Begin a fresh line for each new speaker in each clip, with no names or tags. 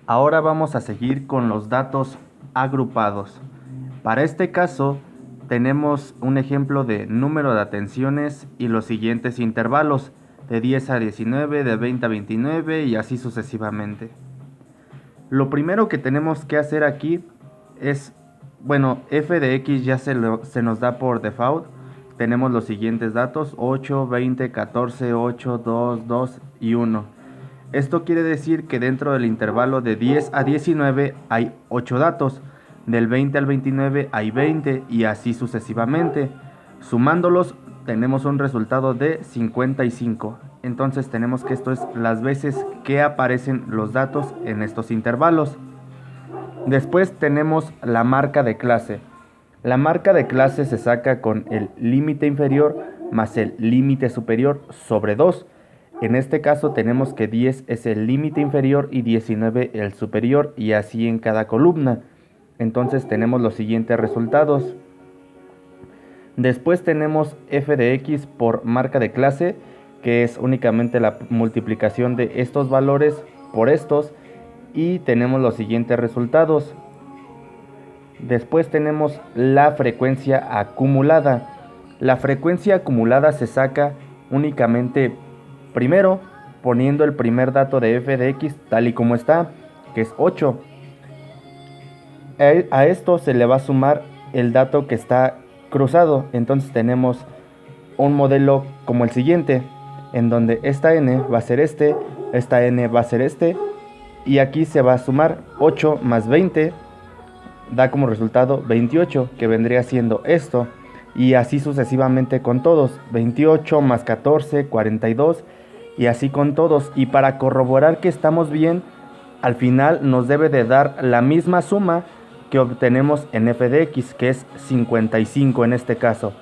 Ahora vamos a seguir con los datos agrupados. Para este caso, tenemos un ejemplo de número de atenciones y los siguientes intervalos, de 10 a 19, de 20 a 29 y así sucesivamente. Lo primero que tenemos que hacer aquí es, bueno, f de x ya se nos da por default. Tenemos los siguientes datos: 8, 20, 14, 8, 2, 2 y 1. Esto quiere decir que dentro del intervalo de 10 a 19 hay 8 datos, del 20 al 29 hay 20 y así sucesivamente. Sumándolos tenemos un resultado de 55. Entonces tenemos que esto es las veces que aparecen los datos en estos intervalos. Después tenemos la marca de clase. La marca de clase se saca con el límite inferior más el límite superior sobre 2. En este caso tenemos que 10 es el límite inferior y 19 el superior, y así en cada columna. Entonces tenemos los siguientes resultados. Después tenemos f de x por marca de clase, que es únicamente la multiplicación de estos valores por estos, y tenemos los siguientes resultados. Después tenemos la frecuencia acumulada. La frecuencia acumulada se saca únicamente primero poniendo el primer dato de f de x tal y como está, que es 8. A esto se le va a sumar el dato que está cruzado. Entonces tenemos un modelo como el siguiente, en donde esta n va a ser esta n va a ser y aquí se va a sumar 8 más 20, da como resultado 28, que vendría siendo esto, y así sucesivamente con todos: 28 más 14, 42, y así con todos. Y para corroborar que estamos bien, al final nos debe de dar la misma suma que obtenemos en f de x, que es 55 en este caso.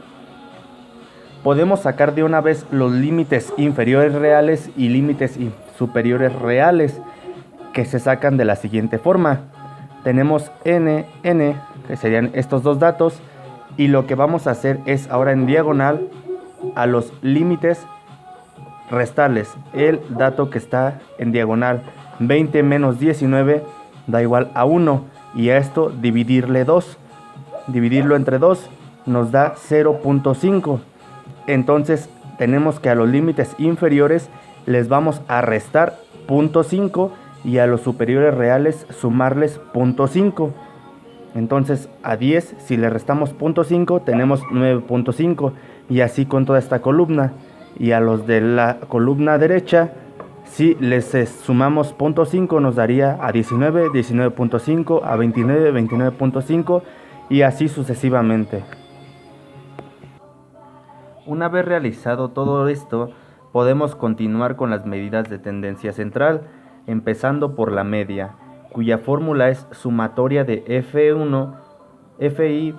Podemos sacar de una vez los límites inferiores reales y límites superiores reales, que se sacan de la siguiente forma. Tenemos n, que serían estos dos datos, y lo que vamos a hacer es ahora en diagonal a los límites restarles el dato que está en diagonal. 20 menos 19 da igual a 1, y a esto dividirle 2. Dividirlo entre 2 nos da 0.5. Entonces tenemos que a los límites inferiores les vamos a restar 0.5 y a los superiores reales sumarles 0.5. Entonces a 10, si le restamos 0.5, tenemos 9.5, y así con toda esta columna. Y a los de la columna derecha, si les sumamos 0.5, nos daría a 19, 19.5, a 29, 29.5, y así sucesivamente. Una vez realizado todo esto, podemos continuar con las medidas de tendencia central, empezando por la media, cuya fórmula es sumatoria de FI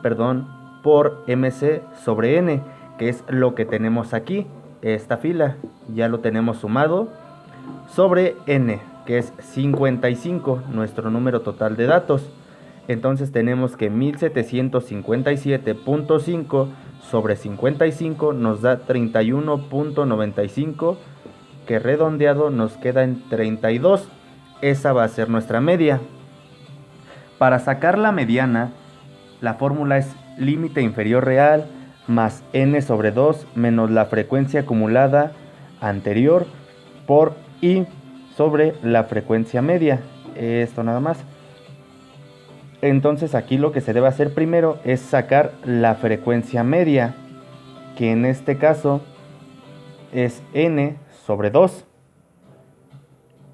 por MC sobre N, que es lo que tenemos aquí, esta fila. Ya lo tenemos sumado sobre N, que es 55, nuestro número total de datos. Entonces tenemos que 1757.5 sobre 55 nos da 31.95, que redondeado nos queda en 32. Esa va a ser nuestra media. Para sacar la mediana, la fórmula es límite inferior real más n sobre 2 menos la frecuencia acumulada anterior por i sobre la frecuencia media. Esto nada más. Entonces aquí lo que se debe hacer primero es sacar la frecuencia media, que en este caso es n sobre 2,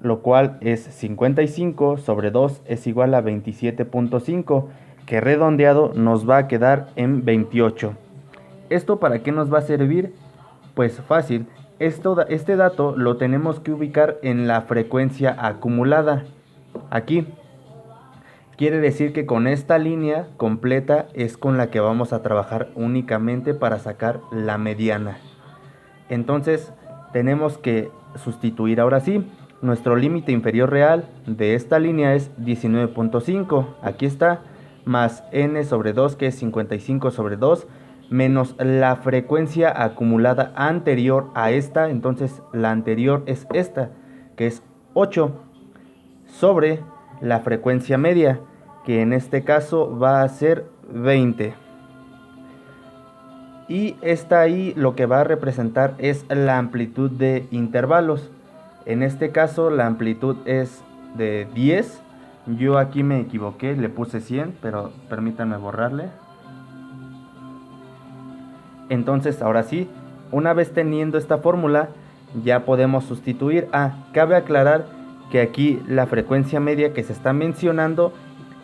lo cual es 55 sobre 2 es igual a 27.5, que redondeado nos va a quedar en 28. ¿Esto para qué nos va a servir? Pues fácil, este dato lo tenemos que ubicar en la frecuencia acumulada, aquí. Quiere decir que con esta línea completa es con la que vamos a trabajar únicamente para sacar la mediana. Entonces tenemos que sustituir ahora sí. Nuestro límite inferior real de esta línea es 19.5, aquí está, más n sobre 2, que es 55 sobre 2, menos la frecuencia acumulada anterior a esta. Entonces la anterior es esta, que es 8, sobre la frecuencia media, que en este caso va a ser 20. Y esta ahí lo que va a representar es la amplitud de intervalos. En este caso la amplitud es de 10. Yo aquí me equivoqué, le puse 100, pero permítanme borrarle. Entonces ahora sí, una vez teniendo esta fórmula, ya podemos sustituir. Cabe aclarar que aquí la frecuencia media que se está mencionando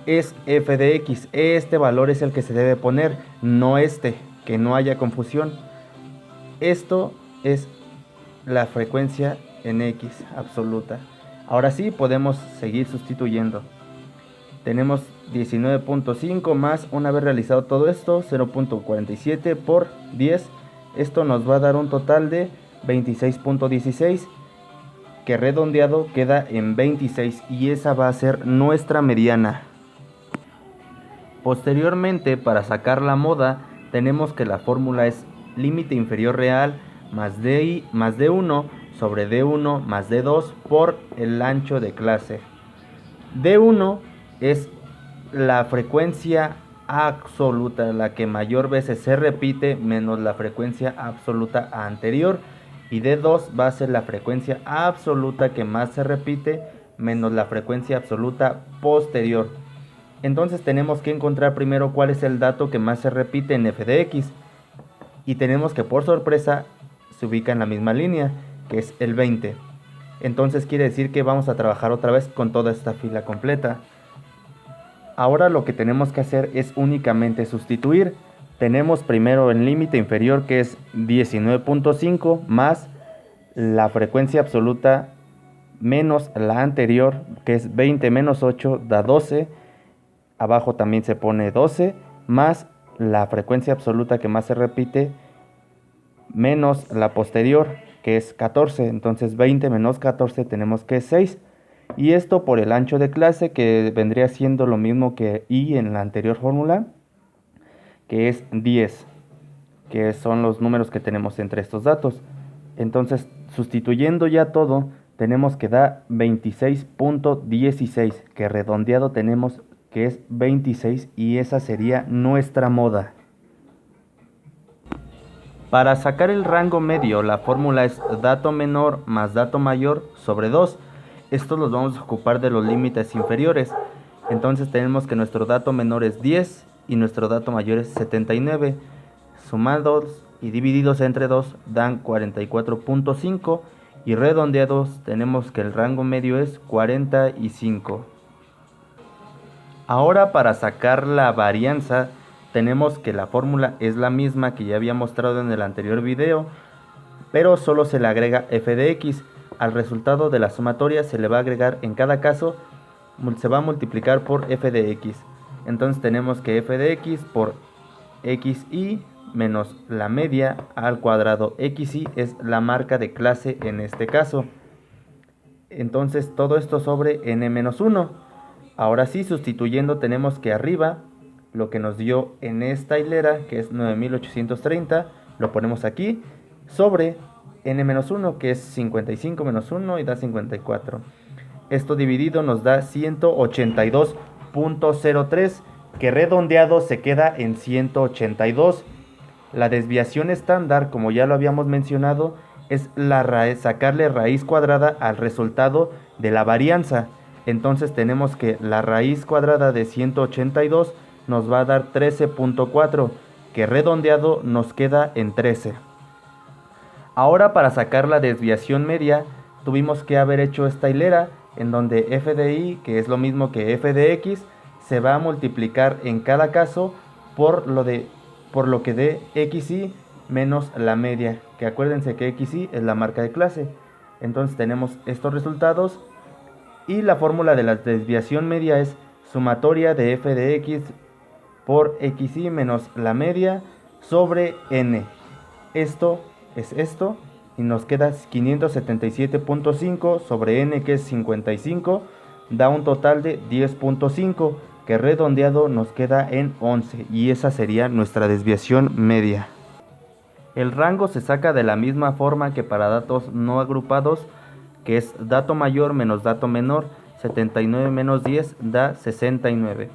es f de x. Este valor es el que se debe poner, no este, que no haya confusión. Esto es la frecuencia en x absoluta. Ahora sí podemos seguir sustituyendo. Tenemos 19.5 más, una vez realizado todo esto, 0.47 por 10. Esto nos va a dar un total de 26.16, que redondeado queda en 26, y esa va a ser nuestra mediana. Posteriormente, para sacar la moda, tenemos que la fórmula es límite inferior real más DI más D1 sobre D1 más D2 por el ancho de clase. D1 es la frecuencia absoluta, la que mayor veces se repite, menos la frecuencia absoluta anterior, y D2 va a ser la frecuencia absoluta que más se repite, menos la frecuencia absoluta posterior. Entonces tenemos que encontrar primero cuál es el dato que más se repite en f de x, y tenemos que, por sorpresa, se ubica en la misma línea, que es el 20. Entonces quiere decir que vamos a trabajar otra vez con toda esta fila completa. Ahora lo que tenemos que hacer es únicamente sustituir. Tenemos primero el límite inferior, que es 19.5 más la frecuencia absoluta menos la anterior, que es 20 menos 8 da 12. Abajo también se pone 12 más la frecuencia absoluta que más se repite menos la posterior, que es 14. Entonces 20 menos 14 tenemos que es 6. Y esto por el ancho de clase, que vendría siendo lo mismo que I en la anterior fórmula, que es 10, que son los números que tenemos entre estos datos. Entonces, sustituyendo ya todo, tenemos que da 26.16, que redondeado tenemos que es 26, y esa sería nuestra moda. Para sacar el rango medio, la fórmula es dato menor más dato mayor sobre 2. Estos los vamos a ocupar de los límites inferiores. Entonces tenemos que nuestro dato menor es 10 y nuestro dato mayor es 79. Sumados y divididos entre 2 dan 44.5, y redondeados tenemos que el rango medio es 45. Ahora, para sacar la varianza, tenemos que la fórmula es la misma que ya había mostrado en el anterior video, pero solo se le agrega f de x. Al resultado de la sumatoria se le va a agregar, en cada caso se va a multiplicar por f de x. Entonces tenemos que f de x por xy menos la media al cuadrado. Xy es la marca de clase en este caso. Entonces todo esto sobre n-1. Ahora sí, sustituyendo, tenemos que arriba lo que nos dio en esta hilera, que es 9830, lo ponemos aquí sobre n-1, que es 55 menos 1 y da 54. Esto dividido nos da 182.03, que redondeado se queda en 182. La desviación estándar, como ya lo habíamos mencionado, es sacarle raíz cuadrada al resultado de la varianza. Entonces tenemos que la raíz cuadrada de 182 nos va a dar 13.4, que redondeado nos queda en 13. Ahora, para sacar la desviación media, tuvimos que haber hecho esta hilera, en donde f de y, que es lo mismo que f de x, se va a multiplicar en cada caso por lo que dé xy menos la media, que acuérdense que xy es la marca de clase. Entonces tenemos estos resultados, y la fórmula de la desviación media es sumatoria de f de x por xy menos la media sobre n. Esto es esto, y nos queda 577.5 sobre n, que es 55, da un total de 10.5, que redondeado nos queda en 11, y esa sería nuestra desviación media. El rango se saca de la misma forma que para datos no agrupados, que es dato mayor menos dato menor. 79 menos 10 da 69.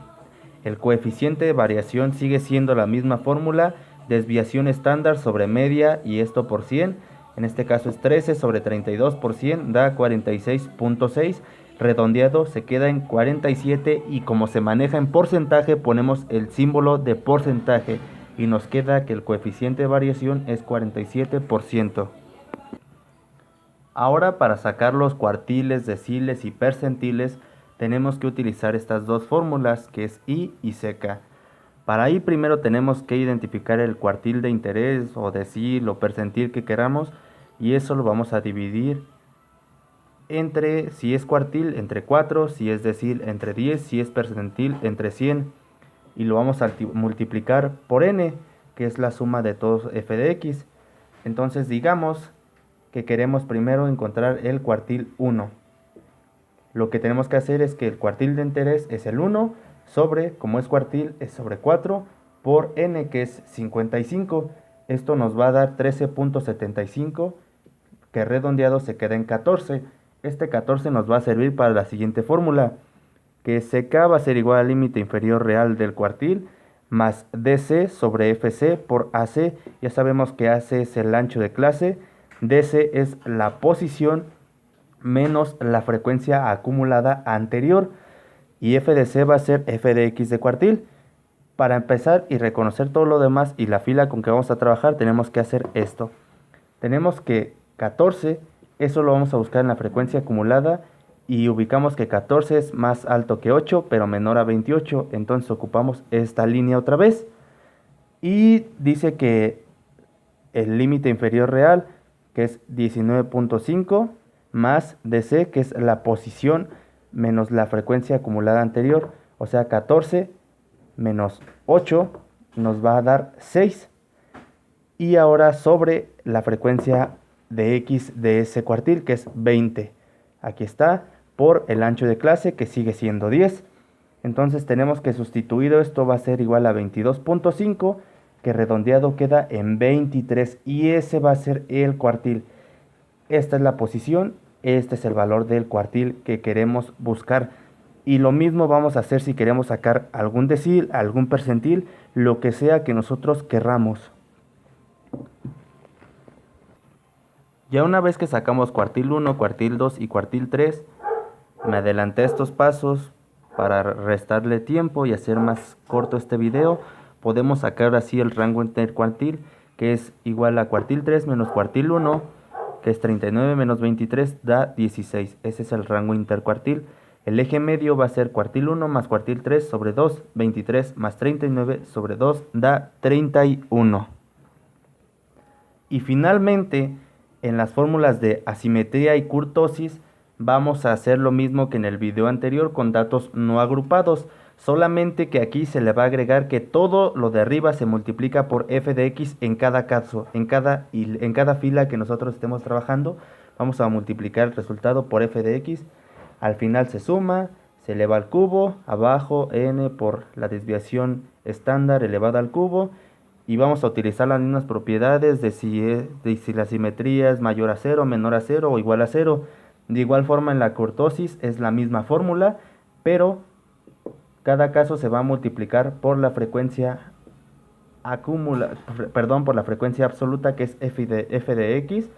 El coeficiente de variación sigue siendo la misma fórmula, desviación estándar sobre media y esto por 100. En este caso es 13 sobre 32 por 100 da 46.6. Redondeado se queda en 47 y como se maneja en porcentaje ponemos el símbolo de porcentaje y nos queda que el coeficiente de variación es 47%. Ahora para sacar los cuartiles, deciles y percentiles tenemos que utilizar estas dos fórmulas que es I y CK. Para I primero tenemos que identificar el cuartil de interés o decil o percentil que queramos y eso lo vamos a dividir entre, si es cuartil, entre 4, si es decil, entre 10, si es percentil, entre 100 y lo vamos a multiplicar por n, que es la suma de todos f de x. Entonces digamos que queremos primero encontrar el cuartil 1. Lo que tenemos que hacer es que el cuartil de interés es el 1 sobre, como es cuartil, es sobre 4 por n, que es 55. Esto nos va a dar 13.75, que redondeado se queda en 14. Este 14 nos va a servir para la siguiente fórmula, que CK va a ser igual al límite inferior real del cuartil más DC sobre FC por AC. Ya sabemos que AC es el ancho de clase, DC es la posición menos la frecuencia acumulada anterior y F de C va a ser F de X de cuartil. Para empezar y reconocer todo lo demás y la fila con que vamos a trabajar tenemos que hacer esto. Tenemos que 14, eso lo vamos a buscar en la frecuencia acumulada y ubicamos que 14 es más alto que 8 pero menor a 28, entonces ocupamos esta línea otra vez y dice que el límite inferior real, que es 19.5 más DC, que es la posición menos la frecuencia acumulada anterior, o sea 14 menos 8 nos va a dar 6 y ahora sobre la frecuencia de X de ese cuartil, que es 20. Aquí está, por el ancho de clase, que sigue siendo 10. Entonces tenemos que sustituido esto va a ser igual a 22.5, que redondeado queda en 23. Y ese va a ser el cuartil. Esta es la posición, este es el valor del cuartil que queremos buscar. Y lo mismo vamos a hacer si queremos sacar algún decil, algún percentil, lo que sea que nosotros querramos. Ya una vez que sacamos cuartil 1, cuartil 2 y cuartil 3, me adelanté estos pasos para restarle tiempo y hacer más corto este video. Podemos sacar así el rango intercuartil, que es igual a cuartil 3 menos cuartil 1, que es 39 menos 23 da 16. Ese es el rango intercuartil. El eje medio va a ser cuartil 1 más cuartil 3 sobre 2, 23 más 39 sobre 2 da 31. Y finalmente, en las fórmulas de asimetría y kurtosis, vamos a hacer lo mismo que en el video anterior con datos no agrupados, solamente que aquí se le va a agregar que todo lo de arriba se multiplica por f de x en cada caso, en cada fila que nosotros estemos trabajando, vamos a multiplicar el resultado por f de x, al final se suma, se eleva al cubo, abajo n por la desviación estándar elevada al cubo, y vamos a utilizar las mismas propiedades de si la simetría es mayor a 0, menor a 0 o igual a 0. De igual forma en la kurtosis es la misma fórmula, pero cada caso se va a multiplicar por la frecuencia por la frecuencia absoluta, que es f de x,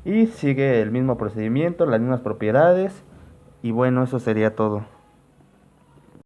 y sigue el mismo procedimiento, las mismas propiedades, y bueno, eso sería todo.